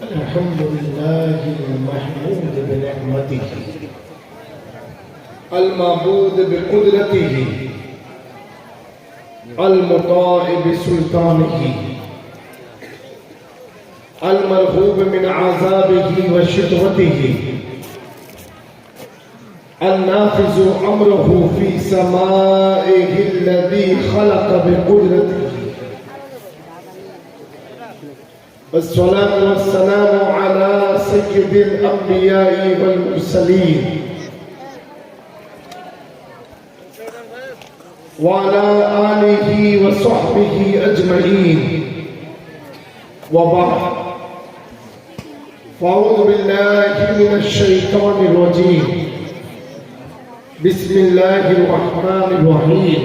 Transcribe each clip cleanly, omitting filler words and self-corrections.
الحمد لله المحمود بنعمته المعبود بقدرته المطاع بسلطانه المرغوب من عذابه وشقوته النافذ أمره في سمائه الذي خلق بقدرته والصلاة والسلام على سيد الأنبياء والمرسلين وعلى آله وصحبه أجمعين وبعد فأعوذ بالله من الشيطان الرجيم بسم الله الرحمن الرحيم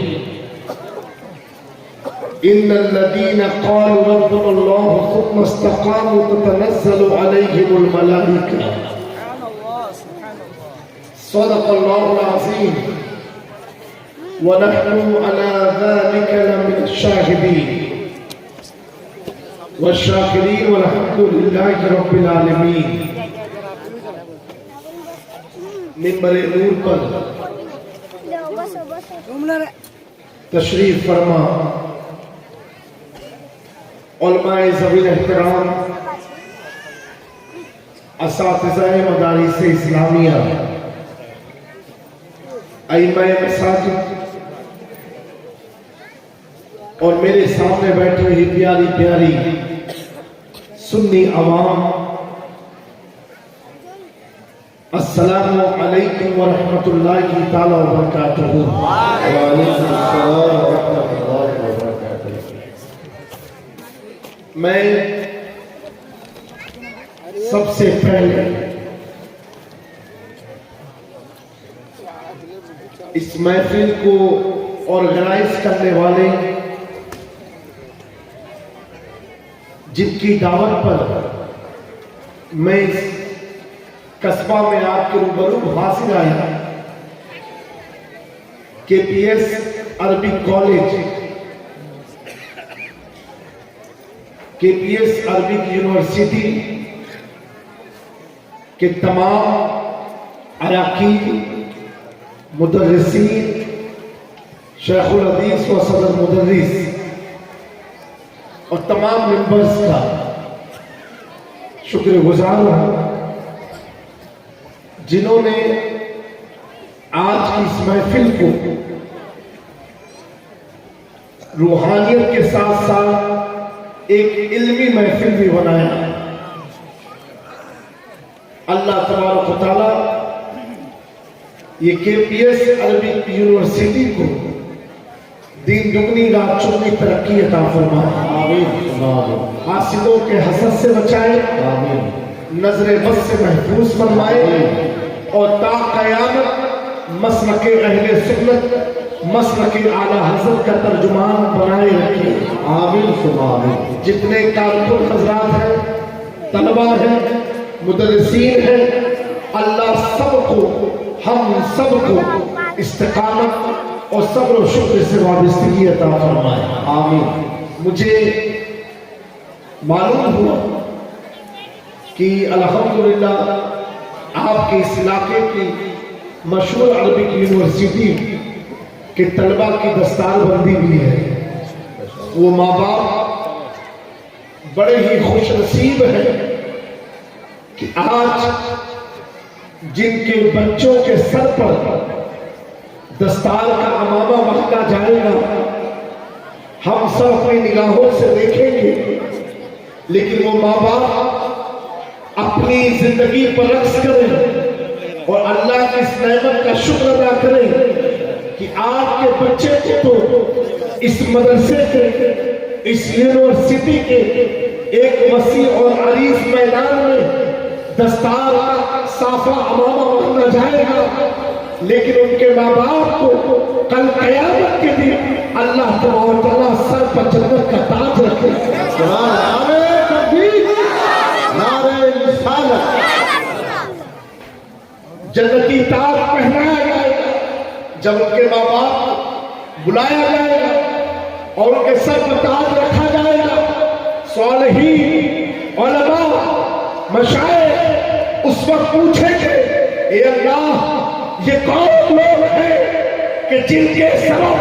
إن الذين قالوا ربنا الله ثم استقاموا تتنزل عليهم الملائكة صدق الله العظيم ونحن على ذلك لمن الشاهدين والشاكرين والحمد لله رب العالمين. منبر نور پر تشریف فرما علماء ذوی احترام، اساتذہ مدارس اسلامیہ، ائمہ مساجد اور میرے سامنے بیٹھی ہوئی پیاری پیاری سنی عوام، السلام علیکم ورحمۃ اللہ تعالی وبرکاتہ. وعلیکم السلام ورحمۃ اللہ وبرکاتہ. میں سب سے پہلے اس محفل کو آرگنائز کرنے والے، جن کی دعوت پر میں اس قصبہ میں آپ کے روبرو حاضر آیا، کے پی ایس عربک کالج، کے پی ایس عربک یونیورسٹی کے تمام اراکین، مدرسین، شیخ الحدیث و صدر مدرس اور تمام ممبرز کا شکر گزار ہوں، جنہوں نے آج کی اس محفل کو روحانیت کے ساتھ ساتھ ایک علمی محفل بھی بنایا. اللہ تبارک و تعالی یہ کے پی ایس عربک یونیورسٹی کو دین دگنی رات چگنی ترقی عطا فرمائے، حاسدوں کے حسد سے بچائے، نظر بد سے محفوظ فرمائے، اور تا قیامت مسلک اہل سنت، مسلک اعلیٰ حضرت کا ترجمان بنائے رکھے. آمین ثم آمین. جتنے کارکن حضرات ہیں، طلبہ ہیں، مدرسین ہیں، اللہ سب کو، ہم سب کو استقامت اور صبر و شکر سے وابستگی عطا فرمائے. آمین. مجھے معلوم ہوا کہ الحمدللہ آپ کے اس علاقے کی مشہور عربک یونیورسٹی کے طلبہ کی دستار بندی بھی ہے. وہ ماں باپ بڑے ہی خوش نصیب ہیں کہ آج جن کے بچوں کے سر پر دستار کا عمامہ بہتا جائے گا، ہم سب اپنی نگاہوں سے دیکھیں گے، لیکن وہ ماں باپ اپنی زندگی پر رقص کریں اور اللہ کی اس نعمت کا شکر ادا کریں کہ آپ کے بچے کو تو اس مدرسے کے، اس یونیورسٹی کے ایک وسیع اور عریض میدان میں دستار کا صافہ عمامہ بہتا جائے گا، لیکن ان کے ماں باپ کو کل قیامت کے دن اللہ تعالیٰ سر پر جنت کا تاج رکھے. نعرہ تکبیر، نعرہ رسالت. جنتی تاج پہنایا جائے گا جب ان کے ماں باپ بلایا جائے گا اور ان کے سر پر تاج رکھا جائے گا. صالحین، علماء، مشائخ اس وقت پوچھیں گے اے اللہ یہ کون لوگ ہیں کہ جن کے سبب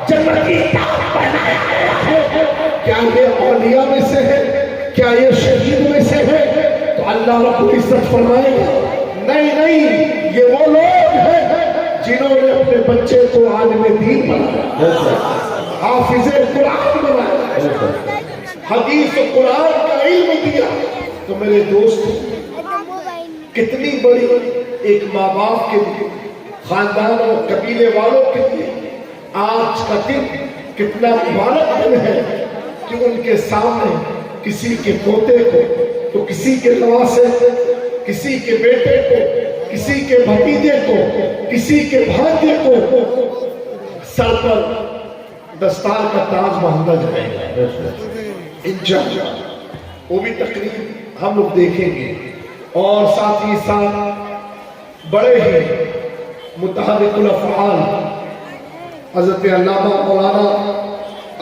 جنت کی تاج پہنایا گیا ہے؟ کیا یہ اولیاء میں سے ہے؟ کیا یہ شہید میں سے ہے؟ تو اللہ رب العزت فرمائے گا نہیں نہیں، یہ وہ لوگ ہیں جنہوں نے اپنے بچے کو عالم دین بنایا، حافظ قرآن بنایا، حدیث و قرآن کا علم دیا۔ تو میرے دوست کتنی بڑی ایک ماں باپ کے لیے، خاندان اور قبیلے والوں کے لیے آج کا دن کتنا مبارک دن ہے کہ ان کے سامنے کسی کے پوتے کو تو کسی کے نواسے کو، کسی کے بیٹے کو، کسی کے بھتیجے کو، کسی کے بھانجے کو سر پر دستار کا تاج باندھا جائے گا انشاءاللہ۔ وہ بھی تقریب ہم لوگ دیکھیں گے، اور ساتھ ہی ساتھ بڑے ہی متحرک الافعال حضرت علامہ مولانا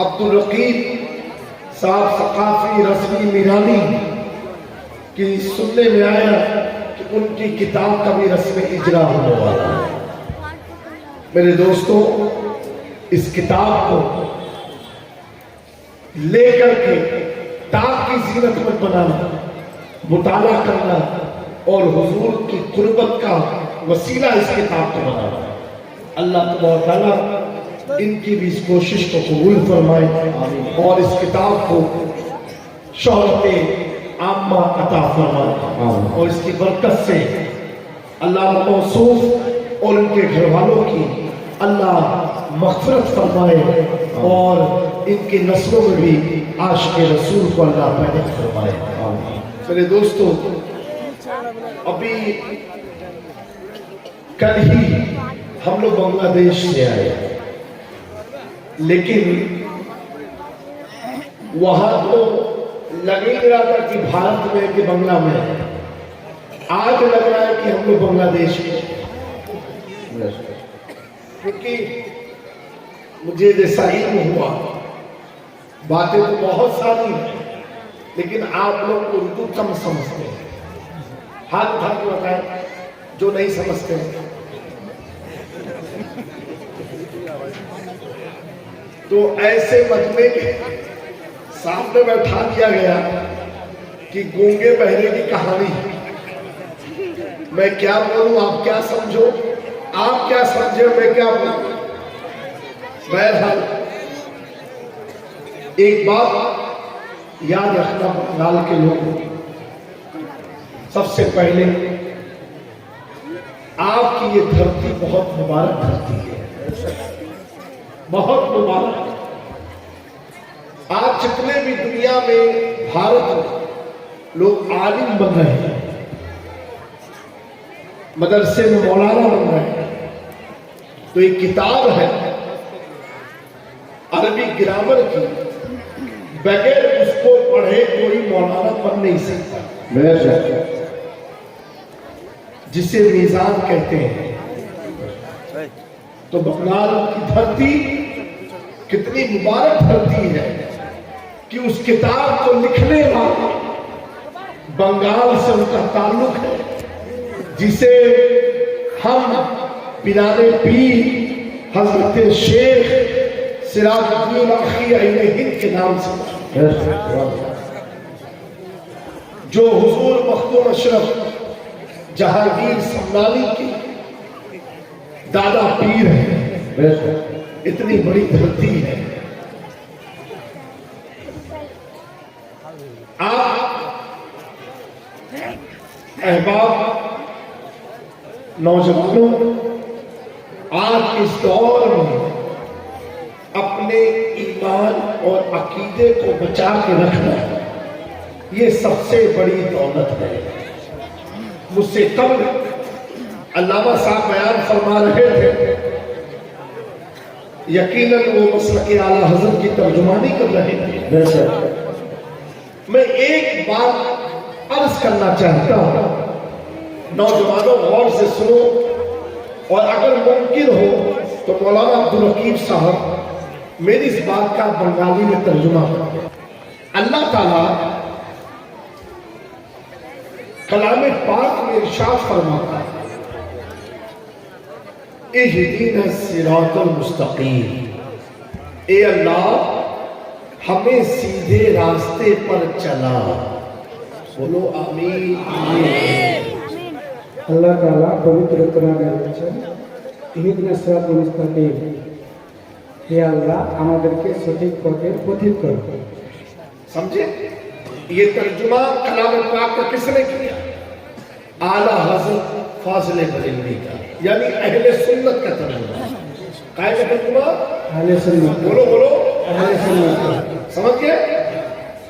عبدالرقیب صاحب ثقافی رسمی میرانی کی سننے میں آیا کہ ان کی کتاب کا بھی رسم اجرا ہونے والا ہے۔ میرے دوستوں، اس کتاب کو لے کر کے کتاب کی زینت مت بنانا، مطالعہ کرنا اور حضور کی قربت کا وسیلہ اس کتاب کو بنانا۔ اللہ تبارک و تعالیٰ ان کی بھی اس کوشش کو قبول فرمائے اور اس کتاب کو شہرت عامہ عطا فرمائے، اور اس کی برکت سے اللہ موصوف اور ان کے گھر والوں کی اللہ مغفرت فرمائے، اور ان کی نسلوں میں بھی عاشق رسول کو اللہ پیدا فرمائے۔ میرے دوستو، ابھی کل ہی ہم لوگ بنگلہ دیش سے آئے، لیکن وہاں تو لگ ہی رہا تھا کہ بھارت میں کہ بنگلہ میں، آج لگ رہا ہے کہ ہم لوگ بنگلہ دیش میں، کیونکہ مجھے جیسا علم ہوا، باتیں تو بہت ساری ہیں لیکن آپ لوگ اردو کم سمجھتے ہیں۔ ہاتھ اٹھا کے بتائیں جو نہیں سمجھتے ہیں۔ تو ایسے مجمع کے سامنے بیٹھا دیا گیا کہ گونگے بہرے کی کہانی، میں کیا بولوں آپ کیا سمجھو، آپ کیا سمجھے میں کیا بولوں۔ بہرحال ایک بات یاد رکھنا بنگال کے لوگوں، سب سے پہلے آپ کی یہ دھرتی بہت مبارک دھرتی ہے، بہت مبارک۔ آج جتنے بھی دنیا میں بھارت میں لوگ عالم بن رہے ہیں، مدرسے میں مولانا بن رہے ہیں، تو ایک کتاب ہے عربی گرامر کی، بغیر اس کو پڑھے کوئی مولانا بن نہیں سکتا، جسے میزان کہتے ہیں۔ تو بنگال کی دھرتی کتنی مبارک دھرتی ہے کہ اس کتاب کو لکھنے والا بنگال سے ان کا تعلق ہے، جسے ہم پیران پیر حضرت شیخ سراج الدین اخی عین ہند کے نام سے، جو حضور مخدوم اشرف جہانگیر سمنانی کی دادا پیر ہے۔ اتنی بڑی دھرتی ہے۔ آپ احباب نوجوانوں، آج اس دور میں اپنے ایمان اور عقیدے کو بچا کے رکھنا یہ سب سے بڑی دولت ہے۔ مجھ سے قبل علامہ صاحب بیان فرما رہے تھے، یقیناً وہ مسلک اعلیٰ حضرت کی ترجمانی کر رہے تھے۔ میں ایک بات عرض کرنا چاہتا ہوں، نوجوانوں غور سے سنو، اور اگر ممکن ہو تو مولانا عبدالرقیب صاحب میری اس بات کا بنگالی میں ترجمہ کریں۔ اللہ تعالیٰ کلام پاک میں ارشاد فرماتا ہے اہدنا الصراط المستقیم، اے اللہ ہمیں سیدھے راستے پر چلا. بولو آمین. আল্লাহ তাআলা পবিত্র কোরআনে বলেছেন ইহদিনাস সিরাতাল মুস্তাকিম, হে আল্লাহ আমাদেরকে সঠিক পথের পথিক করো. سمجھے؟ یہ ترجمہ کلام پاک کا کس نے کیا؟ اعلیٰ حضرت فاضل بریلوی کا، یعنی اہل سنت کا ترجمہ. قائل کا ترجمہ আহলে সুন্নাত. بولو بولو আহলে সুন্নাত. سمجھ گئے؟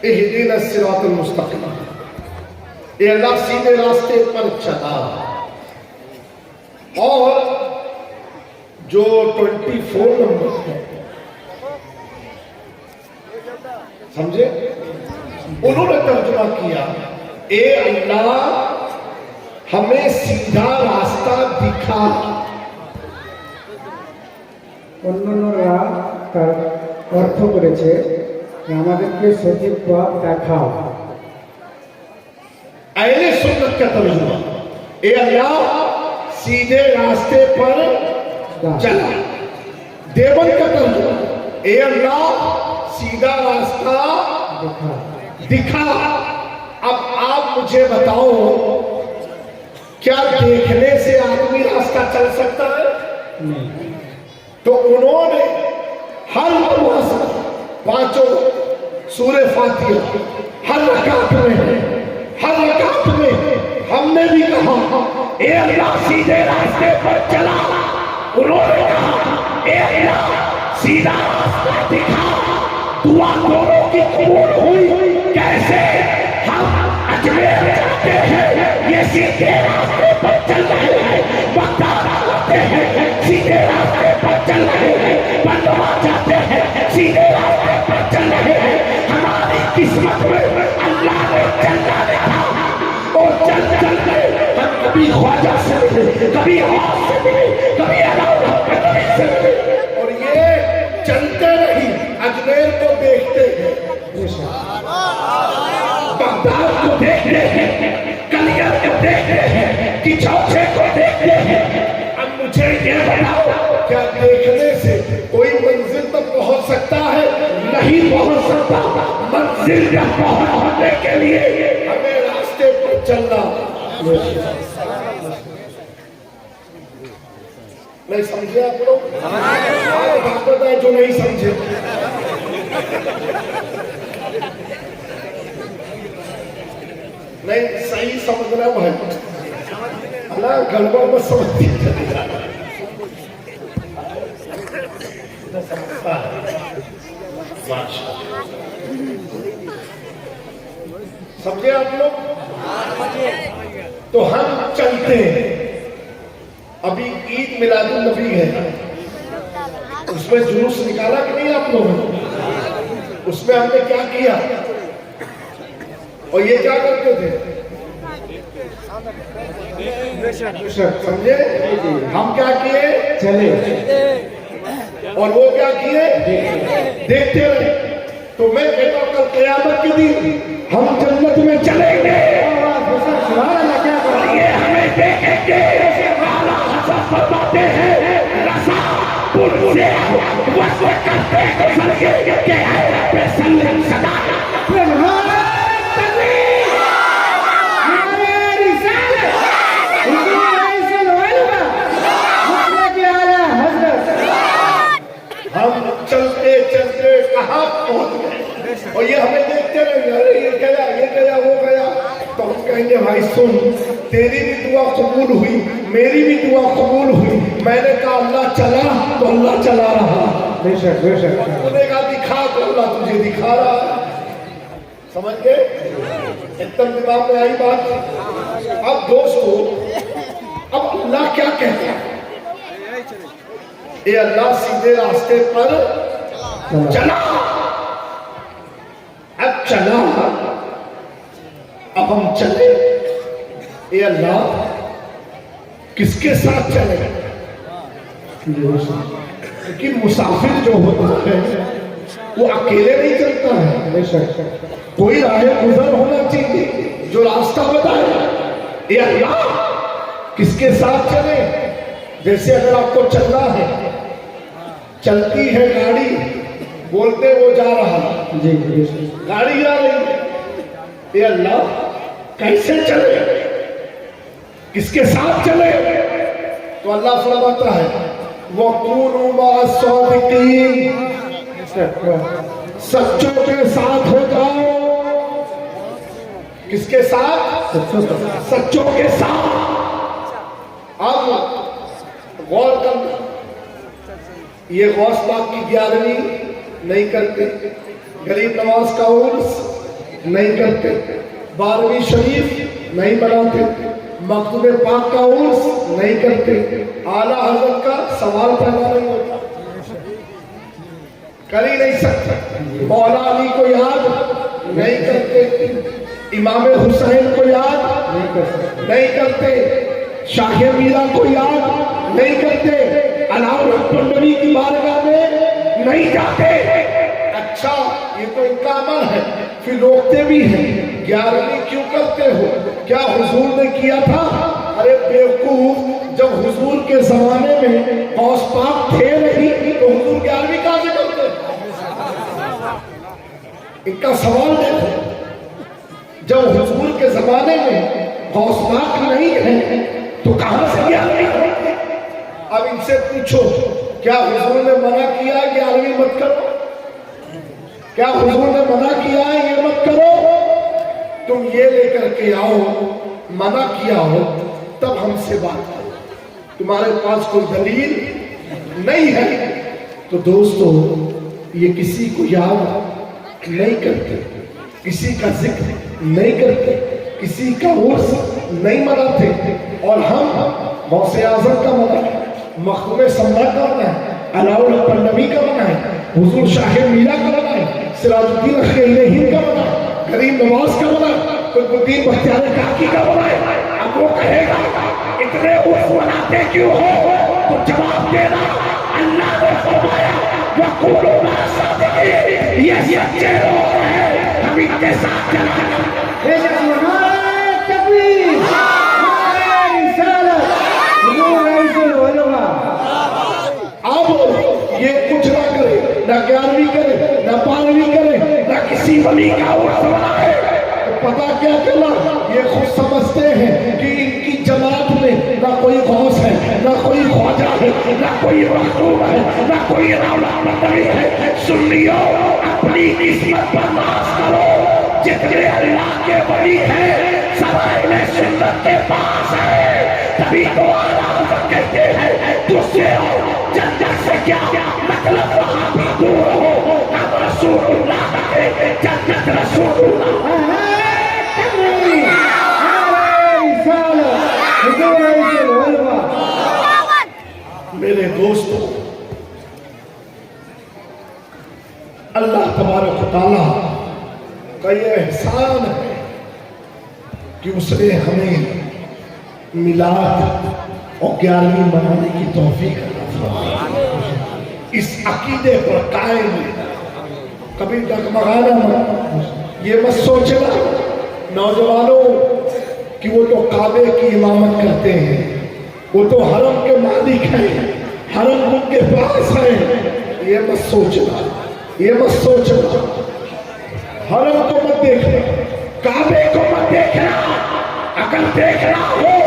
اہدنا الصراط المستقیم، اے اللہ سیدھے راستے پر چلا. اور جو 24 نمبر ہے سمجھے، انہوں نے ترجمہ کیا اے اللہ ہمیں سیدھا راستہ دکھا. অন্যান্যরা তার অর্থ করেছে যে আমাদেরকে সঠিক পথ দেখাও. اہل سنت کا ترجمہ اے اللہ سیدھے راستے پر چلا. دیوبند کا ترجمہ اے اللہ سیدھا راستہ دکھا. اب آپ مجھے بتاؤ کیا دیکھنے سے آدمی راستہ چل سکتا ہے؟ تو انہوں نے ہر نماز پانچوں سورہ فاتحہ ہر رکعت میں ہم نے بھی کہا اے اللہ سیدھے راستے پر چلا. انہوں نے کہا اے اللہ سیدھا راستہ دکھا. دعا دونوں کی قبول ہوئی. کیسے؟ ہم اجمیر جاتے ہیں یہ سیدھے راستے پر چل رہے ہیں، بغداد آتے ہیں سیدھے راستے پر چل رہے ہیں، بندوا جاتے ہیں سیدھے راستے پر چل رہے ہیں. ہماری قسمت میں اللہ نے چلنا لکھا اور چل چل کے ہم کبھی خواجہ سے ملے، کبھی غوث سے ملے، کبھی علاوہ قدری سے ملے. اور یہ چلتے رہی اجمیر کو دیکھتے ہیں، بغداد کو دیکھتے ہیں، کلیت کو دیکھتے ہیں، کچوچے کو دیکھتے ہیں. اب مجھے یہ بتاؤ کیا دیکھنے سے کوئی منزل تک پہنچ سکتا ہے؟ نہیں پہنچ سکتا. منزل تک پہنچنے کے لیے ہمیں راستے پر چلنا. نہیں سمجھے آپ لوگ؟ بات بتائیں جو نہیں سمجھے. نہیں صحیح سمجھنا ہے اللہ گڑبڑ میں سمجھ سمجھے آپ لوگ؟ تو ہم چلتے ہیں. ابھی عید میلاد النبی ہے، اس میں جلوس نکالا کہ نہیں آپ لوگوں نے؟ اس میں ہم نے کیا کیا اور یہ کیا کرتے تھے؟ سمجھے؟ ہم کیا کیے؟ چلے. اور وہ کیا کیے؟ دیکھتے رہے. تو میں کہتا ہوں کل قیامت کے دن ہم جنت میں چلیں گے. یہ ہمیں دیکھیں گے. فرماتے ہیں رسا پور سے وصف کرتے گزر گئے کہ اے رب سلم صدا ہم چلتے چلتے کہاں پہنچ گئے اور یہ ہمیں دیکھتے رہیں گے. ارے یہ گیا وہ گیا. تو ہم کہیں گے بھائی سن، تیری بھی دعا قبول ہوئی، میری بھی دعا قبول ہوئی. میں نے کہا اللہ چلا تو اللہ چلا رہا. بے شک بے شک. تو نے کہا دکھا تو اللہ تجھے دکھا رہا. سمجھ گئے؟ ایک دم دماغ میں آئی بات. اب دوستو اب اللہ کیا کہتا ہے؟ اے اللہ سیدھے راستے پر چلا. اب چلا، اب ہم چلے. اے اللہ کس کے ساتھ چلے؟ لیکن مسافر جو ہوتا ہے وہ اکیلے نہیں چلتا ہے. کوئی راہ گزر ہونا چاہیے جو راستہ بتائے. یہ اللہ کس کے ساتھ چلے؟ جیسے اگر آپ کو چلنا ہے، چلتی ہے گاڑی، بولتے وہ جا رہا، جی جی گاڑی جا رہی ہے، یہ اللہ کیسے چلے؟ کس کے ساتھ چلے؟ تو اللہ فرماتا ہے وَقُولُوا مَعَ الصَّادِقِينَ، سچوں کے ساتھ ہو جاؤ۔ کس کے ساتھ؟ سچوں کے ساتھ۔ اب غور کرنا، یہ غوث پاک کی 11ویں نہیں کرتے، غریب نواز کا عرس نہیں کرتے، 12ویں شریف نہیں مناتے، مکتوب پاک کا عرس نہیں کرتے، اعلیٰ حضرت کا سوال پیدا نہیں ہوتا، کر ہی نہیں سکتے، مولا علی کو یاد نہیں کرتے، امام حسین کو یاد نہیں کرتے، شاہ میرا کو یاد نہیں کرتے، علاؤ الحق کی بارگاہ میں نہیں جاتے۔ اچھا یہ تو ان کا عمل ہے، پھر روکتے بھی ہیں، 11ویں کیوں کرتے ہو؟ کیا حضور نے کیا تھا؟ ارے بیوقوف، جب حضور کے زمانے میں غوث پاک تھے نہیں تو حضور 11ویں کہاں سے کرتے؟ ان کا سوال دیکھو، جب حضور کے زمانے میں غوث پاک نہیں ہے تو کہاں سے 11ویں کرتے؟ اب ان سے پوچھو کیا حضور نے منع کیا 11ویں مت کرو؟ کیا حضور نے منع کیا ہے یہ مت کرو؟ تم یہ لے کر کے آؤ، منع کیا ہو تب ہم سے بات کرو، تمہارے پاس کوئی دلیل نہیں ہے تو دوستو یہ کسی کو یاد نہیں کرتے، کسی کا ذکر نہیں کرتے، کسی کا عرس نہیں مناتے، اور ہم غوث اعظم کا منع، مخدوم سمرا کا منع ہے، علاؤ الحق النبی کا منع ہے، حضور شاہ میرا کا منع ہے، سراج الدین خلیل ہند کا منع ہے، غریب نواز کا منع ہے، قطب الدین بختیار کاکی کا منع ہے۔ اب وہ کہے گا اتنے عرس مناتے کیوں ہو؟ تو جواب دینا اللہ نے فرمایا وَقُولُوا مَعَ الصَّادِقِينَ، یہ سچے لوگ ہیں، ہم ان کے ساتھ چلائیں۔ اب یہ کچھ نہ کرے، نہ 11ویں کرے، نہ 12ویں کرے، نہ کسی ولی کا عرس منائے، تو پتہ کیا چلا؟ یہ خود سمجھتے ہیں کہ ان کی جماعت میں نہ کوئی غوث ہے، نہ کوئی خواجہ ہے، نہ کوئی مخدوم ہے، نہ کوئی رولہ مدنی ہے۔ سنیو اپنی قسمت پر ناز کرو، جتنے اللہ کے ولی ہیں سب اہل سنت کے پاس ہے، تبھی تو اعلیٰ حضرت کہتے ہیں تجھ سے اور جنت سے کیا مطلب، وہاں بھی دور ہو، ہم رسول اللہ کے جنت رسول اللہ۔ میرے دوستو، اللہ تبارک و تعالیٰ کا یہ احسان ہے کہ اس نے ہمیں میلاد اور 11ویں منانے کی توفیق عطا فرمائی۔ اس عقیدے پر قائم کبھی ڈگمگانا مت، یہ مت سوچنا نوجوانوں کہ وہ تو کعبے کی امامت کرتے ہیں، وہ تو حرم کے مالک ہیں، حرم ان کے پاس ہے، یہ مت سوچنا، یہ مت سوچنا، حرم کو مت دیکھنا، کعبے کو مت دیکھنا، اگر دیکھنا ہو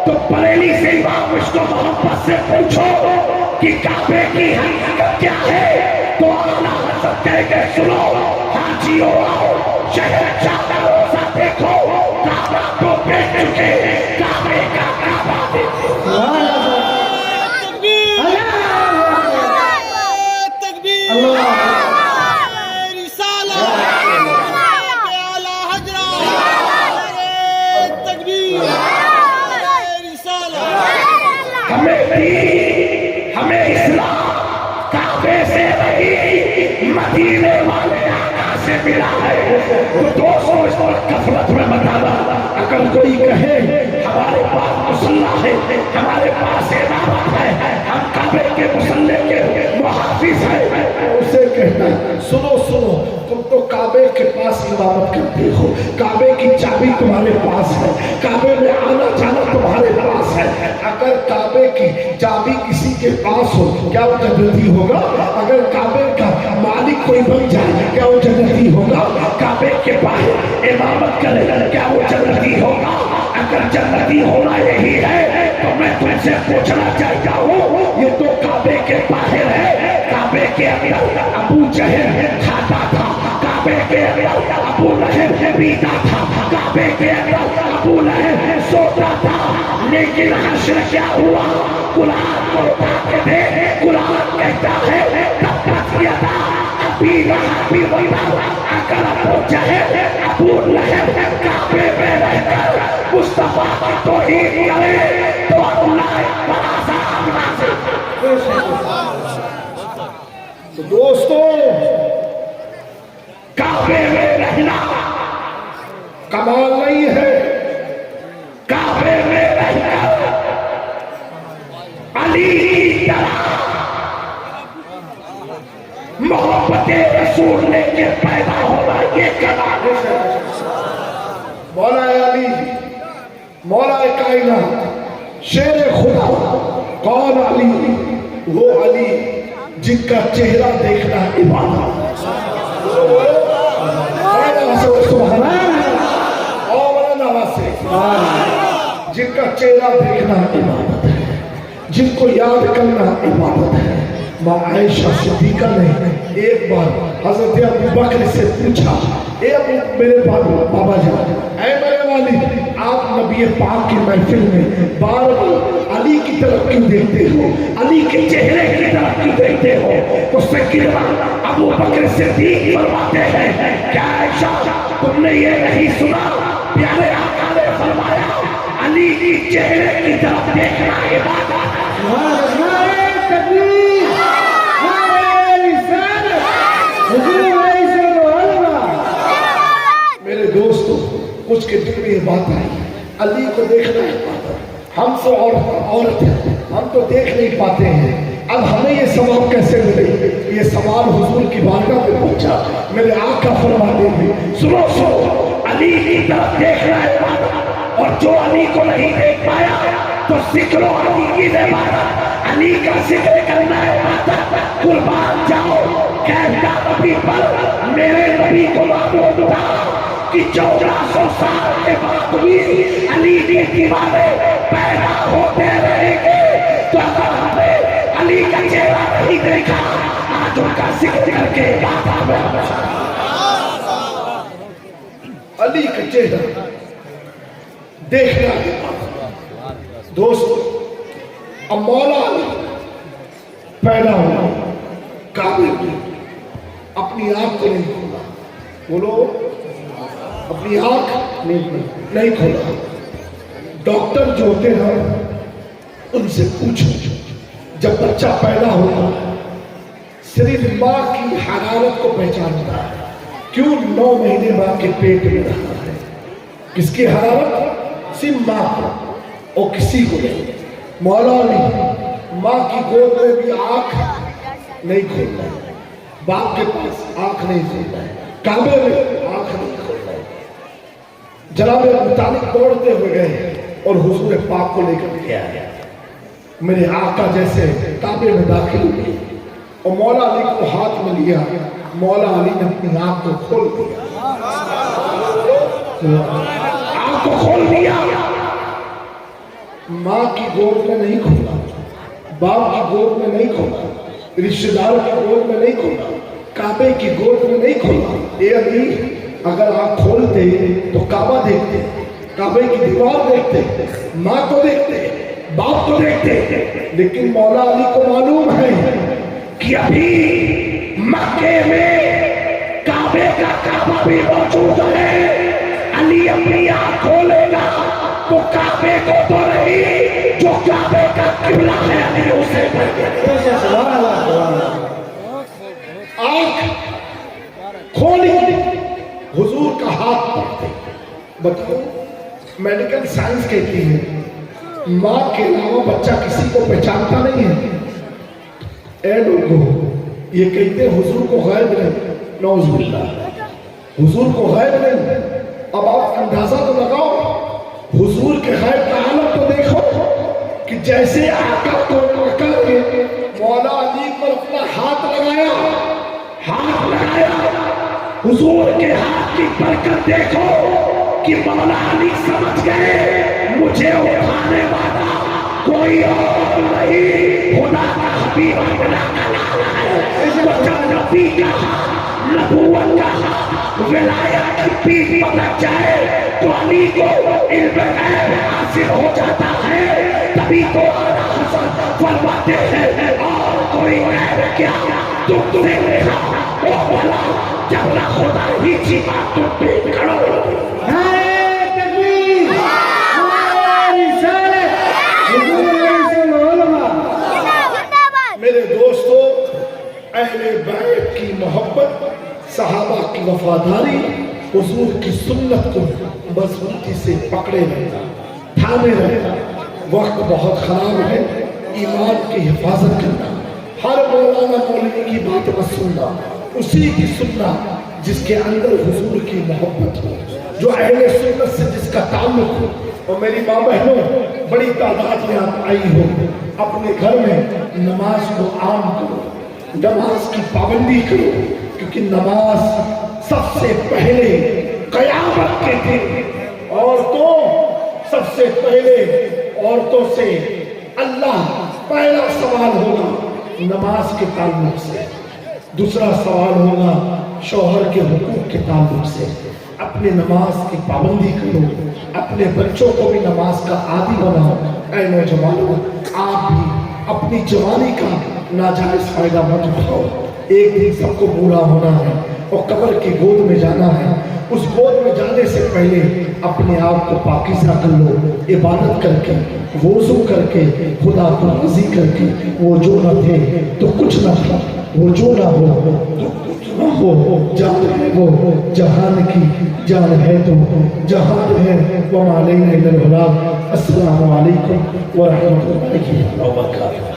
تو بریلی سے امام مشتو محمد سے پوچھو کہ کعبے کی حقیقت کیا ہے، تو اعلیٰ حضرت کہہ کے سنو، حاجیوں آؤ شہر جاتا روزہ دیکھو، کعبہ تو بیچ چکے، کعبے کا کعبہ دیکھو۔ ہمیں اسلام کعبے سے نہیں مدینے والے آقا سے ملا ہے، تو دوستو اس پر غفلت میں مت آنا۔ اگر کوئی کہے ہمارے پاس مصلی ہے، ہمارے پاس امامت ہے، ہم کعبے کے مصلی کے محافظ ہیں، اسے کہنا سنو سنو، تم تو کعبے کے پاس امامت کرتے ہو، کعبے کی چابی تمہارے پاس ہے، کعبے میں آنا اگر کعبے کی چابی کسی کے پاس ہو کیا وہ جنتی ہوگا؟ اگر کعبے کا مالک کوئی بن جائے کیا وہ جنتی ہوگا؟ کعبے کے باہر امامت کرے کیا وہ جنتی ہوگا؟ اگر جنتی ہونا یہی ہے تو میں تم سے پوچھنا چاہتا ہوں، یہ تو کعبے کے باہر ہے، کعبے کے اندر ابو جہل کھاتا تھا، کعبے کے اندر ابو لہب پیتا تھا، کعبے کے اندر ابو لہب سوتا تھا، لیکن حشر کیا ہوا؟ قرآن کو اٹھاتے تھے، قرآن کہتا ہے تبت یدا ابی لہب وتب، اگر ابو جہل ابو لہب کعبے میں رہ کر مصطفیٰ کی توہین کرے تو اللہ بڑا عذاب نازل۔ تو دوستو کعبے میں رہنا کمال نہیں ہے، کعبے میں رہنا علی کی طرح محبت رسول لے کے پیدا ہونا یہ کمال ہے۔ مولا علی، مولا کائنات، شیر خدا، کون علی؟ وہ علی جن کا چہرہ دیکھنا عبادت، جن کا چہرہ دیکھنا عبادت ہے، جن کو یاد کرنا عبادت ہے۔ ماں عائشہ صدیقہ نے ایک بار حضرت ابو بکر سے پوچھا، اے میرے بابا جان، اے میرے والد، آپ نبی پاک کی محفل میں بار بار علی کی طرف کیوں دیکھتے ہو، علی کے چہرے کی طرف کیوں دیکھتے ہو؟ تو سیدنا ابو بکر صدیق فرماتے ہیں، کیا عائشہ تم نے یہ نہیں سنا؟ پیارے آقا نے فرمایا علی کی چہرے کی طرف دیکھنا عبادت ہے۔ میرے دوستو، کچھ کے دل میں یہ بات آئی، علی کو دیکھنا عبادت، ہم سے عورت ہیں، ہم تو دیکھ نہیں پاتے ہیں، اب ہمیں یہ ثواب کیسے ملے؟ یہ سوال حضور کی بارگاہ میں پہنچا، میرے آقا فرماتے ہیں سنو سنو، علی کی طرف دیکھنا عبادت، اور جو علی کو نہیں دیکھ پایا تو ذکر علی کی عبادت، علی کا ذکر کرنا عبادت۔ قربان جاؤ کہتا نبی پر، میرے نبی کو معلوم تھا کہ 1400 سال کے بعد بھی علی کی دیواریں پیدا ہوتے رہیں گے، تو اگر ہم نے علی کا چہرہ نہیں دیکھا آج ان کا ذکر کر کے عبادت میں علی کا چہرہ دیکھنا عبادت۔ دوستو، اب مولا علی پیدا ہوا کعبے میں، اپنی آنکھ کو نہیں کھولا، بولو اپنی آنکھ نہیں کھولا۔ ڈاکٹر جو ہوتے ہیں ان سے پوچھو، جب بچہ پیدا ہوتا ہے صرف ماں کی حرارت کو پہچانتا ہے، کیوں 9 مہینے ماں کے پیٹ میں رہتا ہے؟ کس کی حرارت؟ صرف ماں کو، اور کسی کو نہیں۔ مولا علی ماں کی گود میں بھی آنکھ نہیں کھولتا ہے، باپ کے پاس آنکھ نہیں کھولتا ہے، کعبے میں آنکھ نہیں کھولتا ہے۔ جناب ابو طالب دوڑتے ہوئے گئے اور حضور پاک کو لے کر کے آیا، میرے آقا جیسے کعبے میں داخل ہوئے اور مولا علی کو ہاتھ میں لیا، مولا علی نے اپنی آنکھ کو کھول دیا، آنکھ کو کھول دیا۔ ماں کی گود میں نہیں کھولا، باپ کی گود میں نہیں کھولا، رشتہ دار کی گود میں نہیں کھولا، کعبے کی گود میں نہیں کھولا۔ اے علی، اگر آپ کھولتے تو کعبہ دیکھتے، کعبے کی دیوار دیکھتے، ماں کو دیکھتے، باپ کو دیکھتے، لیکن مولا علی کو معلوم ہے کہ ابھی مکے میں کعبے کا کعبہ بھی موجود ہے، علی اپنی آنکھ کھولے گا تو کعبے کو تو نہیں، جو کعبے کا قبلہ ہے علی اسے آنکھ کھولی، حضور کا ہاتھ پکڑتے۔ بتاؤ، میڈیکل سائنس کہتی ہے ماں کے علاوہ بچہ کسی کو پہچانتا نہیں ہے۔ اے لوگوں، یہ کہتے حضور کو غائب نہیں، نعوذ باللہ، حضور کو غائب نہیں۔ اب آپ اندازہ تو لگاؤ، حضور کے غائب کا عالم تو دیکھو، کہ جیسے آقا کو آقا نے مولا علی پر اپنا ہاتھ لگایا، حضور کے ہاتھ کی برکت دیکھو کہ مولا علی سمجھ گئے مجھے اٹھانے والا کوئی اور نہیں، خدا کا حبیب اللہ کا نام ہے۔ تو جب نبی کا نبوت کا ولایت کی پیٹھ پلٹ جائے تو علی کو علم غیب حاصل ہو جاتا ہے، تبھی تو اعلیٰ حضرت فرماتے ہیں اور کوئی غیب کیا تم سے میرا او بھلا جب نہ خدا ہی کی بات تم پہ کرو۔ نعرہ تکبیر، نعرہ رسالت، حضور علیہ السلام۔ میرے دوستو، اہل بیت کی محبت، صحابہ کی وفاداری، حضور کی سنت کو مضبوطی سے پکڑے رہنا، تھامے رہنا۔ وقت بہت خراب ہے، ایمان کی حفاظت کرنا، ہر مولانا مولوی کی بات مت سننا، اسی کی سننا جس کے اندر حضور کی محبت ہو، جو اہل سنت سے جس کا تعلق ہو۔ اور میری ماں بہنوں، بڑی تعداد میں آپ آئی ہو، اپنے گھر میں نماز کو عام کرو، نماز کی پابندی کرو، کیونکہ نماز سب سے پہلے قیامت کے دن عورتوں، سب سے پہلے عورتوں سے اللہ پہلا سوال ہوگا نماز کے تعلق سے، دوسرا سوال ہوگا شوہر کے حقوق کے تعلق سے۔ اپنے نماز کی پابندی کرو، اپنے بچوں کو بھی نماز کا عادی بناؤ۔ اے نوجوانوں، آپ بھی اپنی جوانی کا ناجائز فائدہ مت اٹھاؤ، ایک دن سب کو بوڑھا ہونا ہے اور قبر کی گود میں جانا ہے۔ اس گود میں جانے سے پہلے اپنے آپ کو پاکیزہ کر لو، عبادت کر کے، وضو کر کے، خدا کو راضی کر کے۔ وہ جو نہ تھے تو کچھ نہ تھا، وہ جو نہ ہو تو کچھ نہ ہو، جان ہے وہ جہان کی، جان ہے تو جہان ہے۔ وما علینا الا البلاغ۔ السلام علیکم ورحمۃ اللہ وبرکاتہ۔